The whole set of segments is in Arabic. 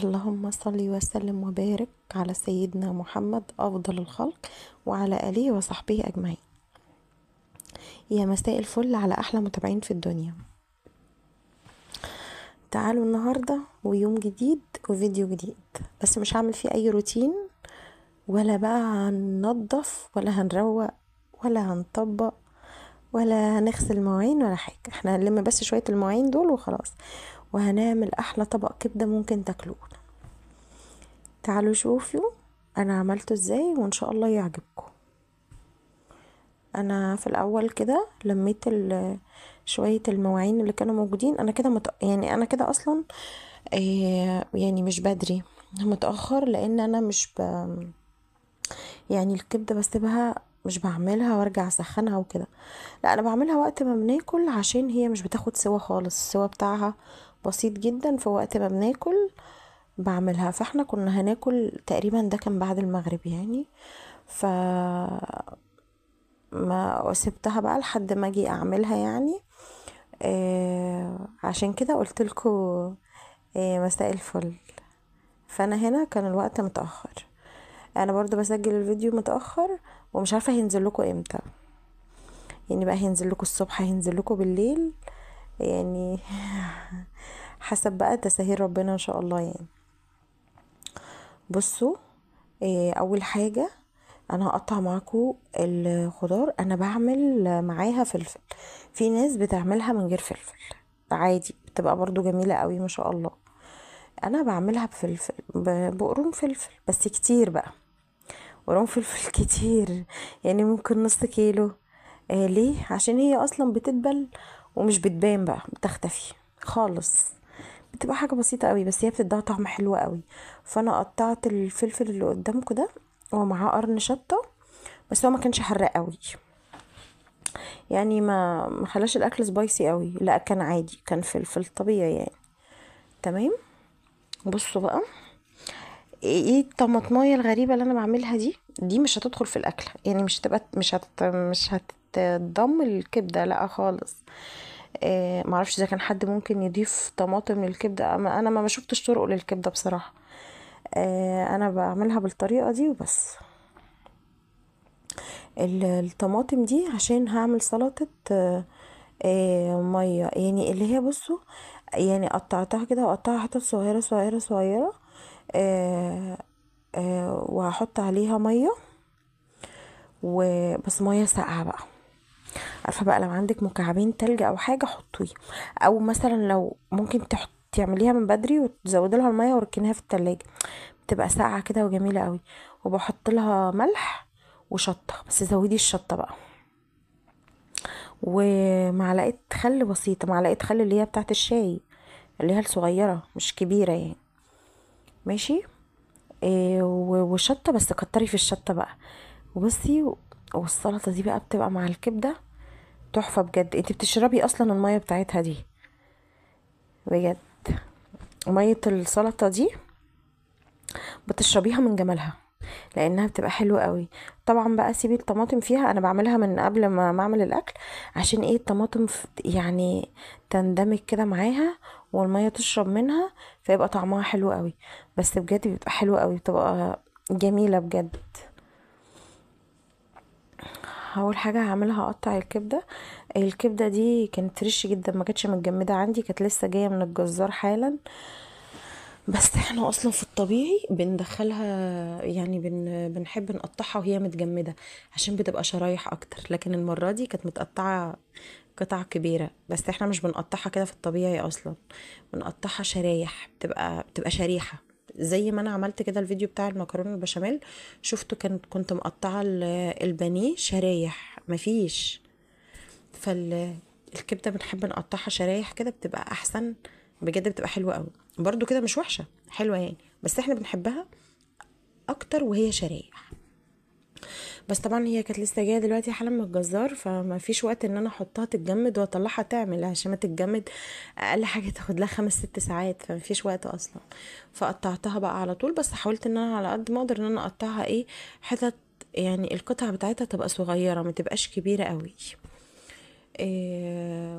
اللهم صل وسلم وبارك على سيدنا محمد أفضل الخلق وعلى آله وصحبه أجمعين. يا مساء الفل على أحلى متابعين في الدنيا. تعالوا النهاردة ويوم جديد وفيديو جديد، بس مش هعمل فيه أي روتين ولا بقى هننضف ولا هنروق ولا هنطبق ولا هنغسل مواعين ولا حاجة. احنا هنلم بس شوية المواعين دول وخلاص، وهنعمل أحلى طبق كبدة ممكن تاكلوه. تعالوا شوفوا أنا عملته ازاي وإن شاء الله يعجبكم. انا في الاول كده لميت شويه المواعين اللي كانوا موجودين. انا كده يعني انا كده اصلا يعني مش بدري، متاخر، لان انا مش يعني الكبده بسيبها، مش بعملها وارجع اسخنها وكده. لا، انا بعملها وقت ما بناكل، عشان هي مش بتاخد سوا خالص، السوا بتاعها بسيط جدا، في وقت ما بناكل بعملها. فاحنا كنا هناكل تقريبا، ده كان بعد المغرب يعني. ف ما سبتها بقى لحد ما اجي اعملها يعني. عشان كده قلت لكم مساء الفل. فانا هنا كان الوقت متاخر، انا برضو بسجل الفيديو متاخر، ومش عارفه هينزل لكم امتى. يعني بقى هينزل لكم الصبح، هينزل لكم بالليل يعني حسب بقى تساهيل ربنا ان شاء الله يعني. بصوا، اول حاجه انا هقطع معاكم الخضار. انا بعمل معاها فلفل، في ناس بتعملها من غير فلفل عادي، بتبقى برضو جميلة قوي ما شاء الله. انا بعملها بفلفل، بقرون فلفل بس كتير بقى، قرون فلفل كتير، يعني ممكن نص كيلو. ليه؟ عشان هي اصلا بتدبل ومش بتبان بقى، بتختفي خالص، بتبقى حاجة بسيطة قوي، بس هي بتديها طعم حلو قوي. فانا قطعت الفلفل اللي قدامكم ده ومعاه قرن شطة، بس هو ما كانش حراق قوي، يعني ما خلاش الاكل سبايسي قوي، لا كان عادي، كان فلفل طبيعي يعني. تمام. بصوا بقى، ايه الطماطمايه الغريبه اللي انا بعملها دي مش هتدخل في الاكل، يعني مش هتضم الكبده لا خالص. معرفش اذا كان حد ممكن يضيف طماطم للكبده، انا ما شفتش طرق للكبده بصراحه. انا بعملها بالطريقه دي وبس. الطماطم دي عشان هعمل سلطه ميه، يعني اللي هي بصوا، يعني قطعتها كده وقطعها حتت صغيره صغيره صغيره. آه وهحط عليها ميه، وبس ميه ساقعه بقى. عارفه بقى، لو عندك مكعبين تلج او حاجه حطيه، او مثلا لو ممكن تعمليها من بدري وتزودي لها الميه وركنيها في التلاجة، بتبقى ساقعه كده وجميله قوي. وبحط لها ملح وشطه، بس زودي الشطه بقى، ومعلقه خل بسيطه، معلقه خل اللي هي بتاعت الشاي، اللي هي الصغيره مش كبيره يعني. ماشي. وشطه، بس كتري في الشطه بقى. وبصي، والسلطه دي بقى بتبقى مع الكبده تحفه بجد. انت بتشربي اصلا الميه بتاعتها دي بجد، ميه السلطه دي بتشربيها من جمالها، لانها بتبقى حلوه قوي. طبعا بقى سيبي الطماطم فيها، انا بعملها من قبل ما اعمل الاكل، عشان ايه الطماطم يعني تندمج كده معاها والميه تشرب منها، فيبقى طعمها حلو قوي. بس بجد بيبقى حلو قوي، بتبقى جميله بجد. اول حاجه هعملها هقطع الكبده. الكبده دي كانت فريش جدا، ما كانتش متجمده عندي، كانت لسه جايه من الجزار حالا. بس احنا اصلا في الطبيعي بندخلها، يعني بنحب نقطعها وهي متجمده، عشان بتبقى شرايح اكتر. لكن المره دي كانت متقطعه قطع كبيره، بس احنا مش بنقطعها كده في الطبيعي اصلا، بنقطعها شرايح، بتبقى شريحه. زي ما انا عملت كده الفيديو بتاع المكرونه البشاميل، شفتوا كنت مقطعه البانيه شرايح، مفيش. فالكبده بنحب نقطعها شرايح كده، بتبقى احسن بجد، بتبقى حلوه قوي. برضو كده مش وحشه، حلوه يعني، بس احنا بنحبها اكتر وهي شرايح. بس طبعا هي كانت لسه جايه دلوقتي حالا من الجزار، فما فيش وقت ان انا احطها تتجمد واطلعها تعمل، عشان ما تتجمد اقل حاجه تاخد لها 5 6 ساعات، فما فيش وقت اصلا. فقطعتها بقى على طول، بس حاولت ان انا على قد ما اقدر ان انا اقطعها ايه، حتت، يعني القطع بتاعتها تبقى صغيره، ما تبقاش كبيره قوي.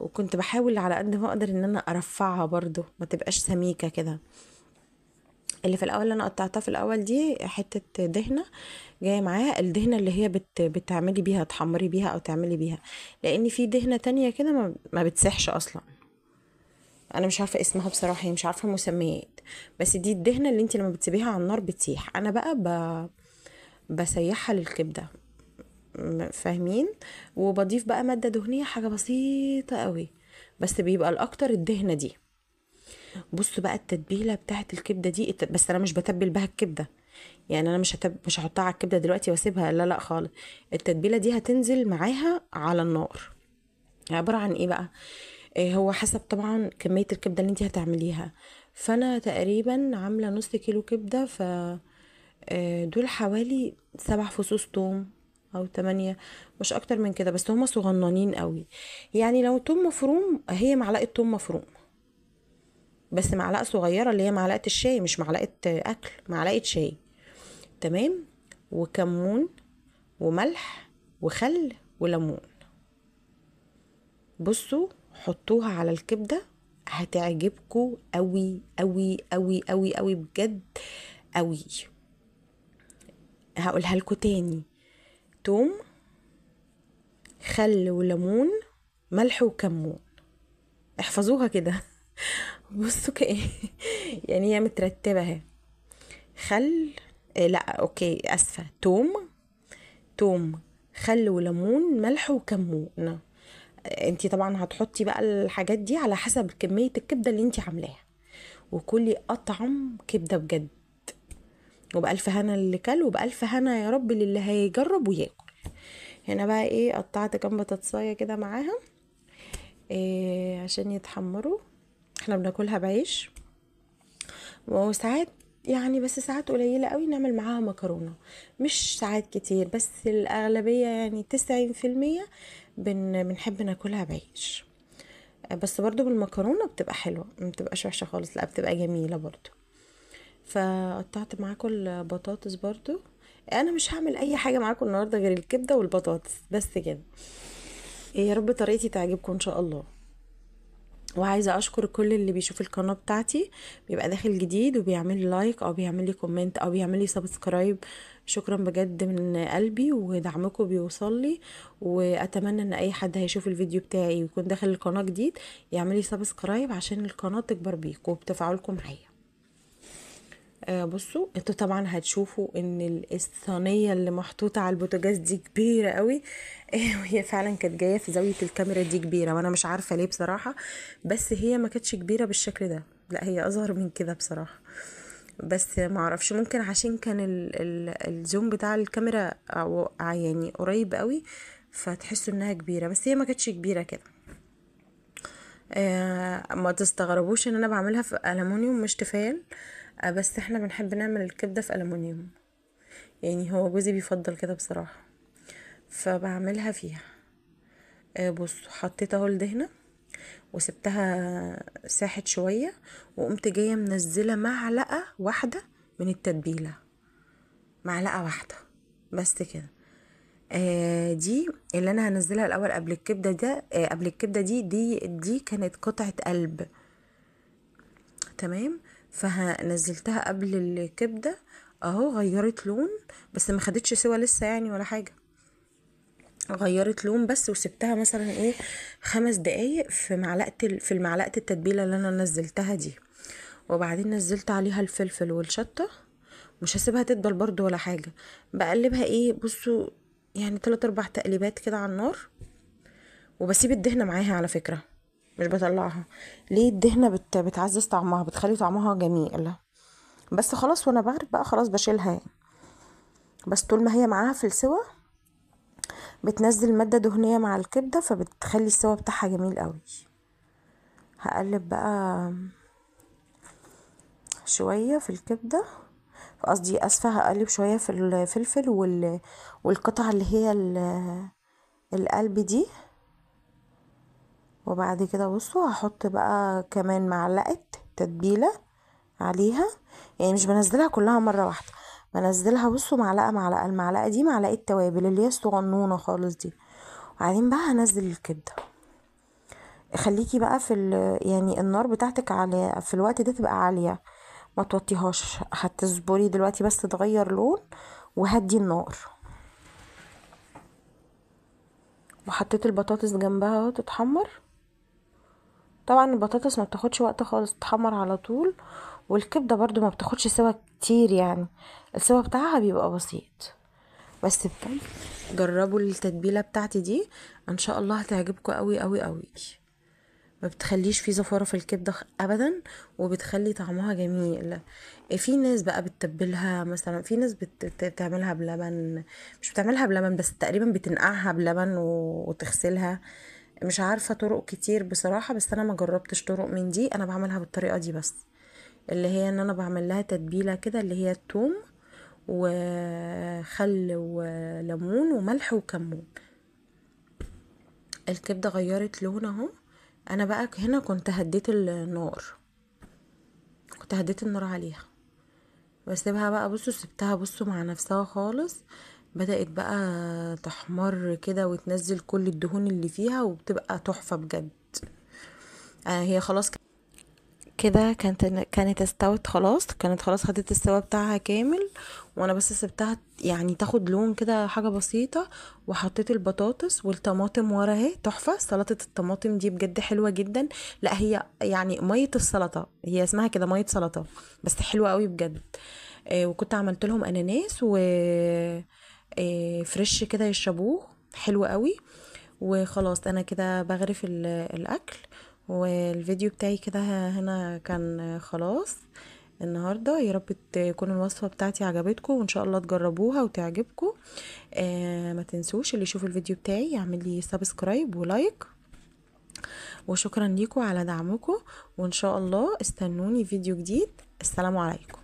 وكنت بحاول على قد ما اقدر ان انا ارفعها برضو، ما تبقاش سميكة كده. اللي في الاول اللي انا قطعتها في الاول دي حته دهنه جايه معاها، الدهنه اللي هي بتعملي بيها، تحمري بيها او تعملي بيها، لان في دهنه تانية كده ما بتسحش اصلا. انا مش عارفه اسمها بصراحه، يعني مش عارفه مسميات، بس دي الدهنه اللي انت لما بتسيبيها على النار بتسيح. انا بقى بسيحها للكبده، فاهمين؟ وبضيف بقى ماده دهنيه حاجه بسيطه قوي، بس بيبقى الاكتر الدهنه دي. بصوا بقى التتبيله بتاعت الكبده دي، بس انا مش بتبل بها الكبده، يعني انا مش هحطها على الكبده دلوقتي واسيبها، لا لا خالص. التتبيله دي هتنزل معاها على النار. عباره عن ايه بقى؟ إيه، هو حسب طبعا كميه الكبده اللي انت هتعمليها. فانا تقريبا عامله نص كيلو كبده، ف دول حوالي 7 فصوص توم او 8، مش اكتر من كده، بس هما صغننين قوي. يعني لو توم مفروم، هي معلقه توم مفروم، بس معلقه صغيره اللي هي معلقه الشاي، مش معلقه اكل، معلقه شاي. تمام. وكمون وملح وخل وليمون. بصوا حطوها على الكبده، هتعجبكوا قوي قوي قوي قوي قوي بجد قوي. هقولها لكم تاني: توم، خل وليمون، ملح وكمون. احفظوها كده. بصوا كأيه. يعني هي مترتبه اهي: خل، لا اوكي اسفه، توم، خل وليمون، ملح وكمون. انتي طبعا هتحطي بقى الحاجات دي على حسب كمية الكبدة اللي انتي عاملاها، وكلي اطعم كبدة بجد. وبألف هنا اللي كل، وبألف هنا يا رب للي هيجرب وياكل. هنا بقى ايه، قطعت كام بطاطساية كده معاها، إيه عشان يتحمروا. احنا بناكلها بعيش، وساعات يعني، بس ساعات قليلة قوي نعمل معاها مكرونة، مش ساعات كتير، بس الأغلبية يعني 90% بنحب ناكلها بعيش. بس برضو بالمكرونة بتبقى حلوة، ما بتبقاش وحشة خالص، لا بتبقى جميلة برضو. فقطعت معاكم البطاطس برضو. انا مش هعمل اي حاجة معاكم النهاردة غير الكبدة والبطاطس بس كده. يا رب طريقتي تعجبكم ان شاء الله. وعايزة اشكر كل اللي بيشوف القناة بتاعتي، بيبقى داخل جديد وبيعمل لي لايك او بيعمل لي كومنت او بيعمل لي سبسكرايب. شكرا بجد من قلبي، ودعمكم بيوصل لي. واتمنى ان اي حد هيشوف الفيديو بتاعي ويكون داخل القناة جديد يعمل لي سبسكرايب عشان القناة تكبر بيكم وبتفاعلكم معايا. بصوا انتوا طبعا هتشوفوا ان الصينيه اللي محطوطه على البوتاجاز دي كبيره قوي. وهي فعلا كانت جايه في زاويه الكاميرا دي كبيره، وانا مش عارفه ليه بصراحه، بس هي ما كانتش كبيره بالشكل ده، لا هي اصغر من كده بصراحه. بس ما اعرفش، ممكن عشان كان الزوم بتاع الكاميرا او يعني قريب قوي، فتحسوا انها كبيره، بس هي ما كانتش كبيره كده. ما تستغربوش ان انا بعملها في ألمونيوم مش تيفال. بس احنا بنحب نعمل الكبدة في ألمونيوم، يعني هو جوزي بيفضل كده بصراحة، فبعملها فيها. بصوا حطيت اهو الدهنة وسبتها ساحت شوية، وقمت جاية منزلة معلقة واحدة من التتبيلة، معلقة واحدة بس كده. دي اللي انا هنزلها الاول قبل الكبده ده، قبل الكبده دي كانت قطعه قلب. تمام. فنزلتها قبل الكبده اهو، غيرت لون، بس ما خدتش سوا لسه يعني ولا حاجه، غيرت لون بس. وسبتها مثلا ايه 5 دقايق في المعلقه التتبيله اللي انا نزلتها دي. وبعدين نزلت عليها الفلفل والشطه، مش هسيبها تدبل برضو ولا حاجه، بقلبها ايه بصوا، يعني 3 4 تقليبات كده على النار. وبسيب الدهنه معاها على فكره، مش بطلعها. ليه؟ الدهنه بتعزز طعمها، بتخلي طعمها جميل. بس خلاص، وانا بعرف بقى خلاص بشيلها يعني. بس طول ما هي معاها في السوا بتنزل مادة دهنية مع الكبدة، فبتخلي السوا بتاعها جميل قوي. هقلب بقى شوية في الكبدة، قصدي اسفة، هقلب شوية في الفلفل والقطعة اللي هي القلب دي. وبعد كده بصوا هحط بقى كمان معلقة تتبيلة عليها، يعني مش بنزلها كلها مرة واحدة، بنزلها بصوا معلقة معلقة. المعلقة دي معلقة توابل اللي هي الصغنونة خالص دي. وبعدين بقى هنزل الكبدة. خليكي بقى يعني النار بتاعتك على في الوقت ده تبقى عالية، ما توطيهاش، هتصبري دلوقتي بس تغير لون وهدي النار. وحطيت البطاطس جنبها اهو تتحمر. طبعا البطاطس ما بتاخدش وقت خالص، تتحمر على طول. والكبده برضو ما بتاخدش سوا كتير يعني، السوا بتاعها بيبقى بسيط. بس بجد جربوا التتبيله بتاعتي دي، ان شاء الله هتعجبكم قوي قوي قوي. ما بتخليش فيه زفاره في الكبده ابدا، وبتخلي طعمها جميل. في ناس بقى بتتبلها مثلا، في ناس بتعملها بلبن، مش بتعملها بلبن بس تقريبا بتنقعها بلبن وتغسلها. مش عارفه طرق كتير بصراحه، بس انا ما جربتش طرق من دي، انا بعملها بالطريقه دي بس. اللي هي ان انا بعمل لها تتبيله كده، اللي هي الثوم وخل وليمون وملح وكمون. الكبده غيرت لون اهو. انا بقى هنا كنت هديت النار، كنت هديت النار عليها، واسيبها بقى. بصوا سبتها، بصوا مع نفسها خالص، بدأت بقى تحمر كده وتنزل كل الدهون اللي فيها، وبتبقى تحفة بجد. هي خلاص كده كانت استوت خلاص، كانت خلاص خدت السوا بتاعها كامل. وانا بس سبتها يعني تاخد لون كده حاجة بسيطة. وحطيت البطاطس والطماطم ورا اهي، تحفة. سلطة الطماطم دي بجد حلوة جدا. لا هي يعني مية السلطة، هي اسمها كده مية سلطة، بس حلوة قوي بجد. وكنت عملت لهم اناناس و فريش كده يشربوه، حلو قوي. وخلاص انا كده بغرف الاكل. والفيديو بتاعي كده هنا كان خلاص النهارده. يا رب تكون الوصفه بتاعتي عجبتكم، وان شاء الله تجربوها وتعجبكم. ما تنسوش اللي يشوف الفيديو بتاعي يعمل لي سبسكرايب ولايك. وشكرا ليكم على دعمكم، وان شاء الله استنوني فيديو جديد. السلام عليكم.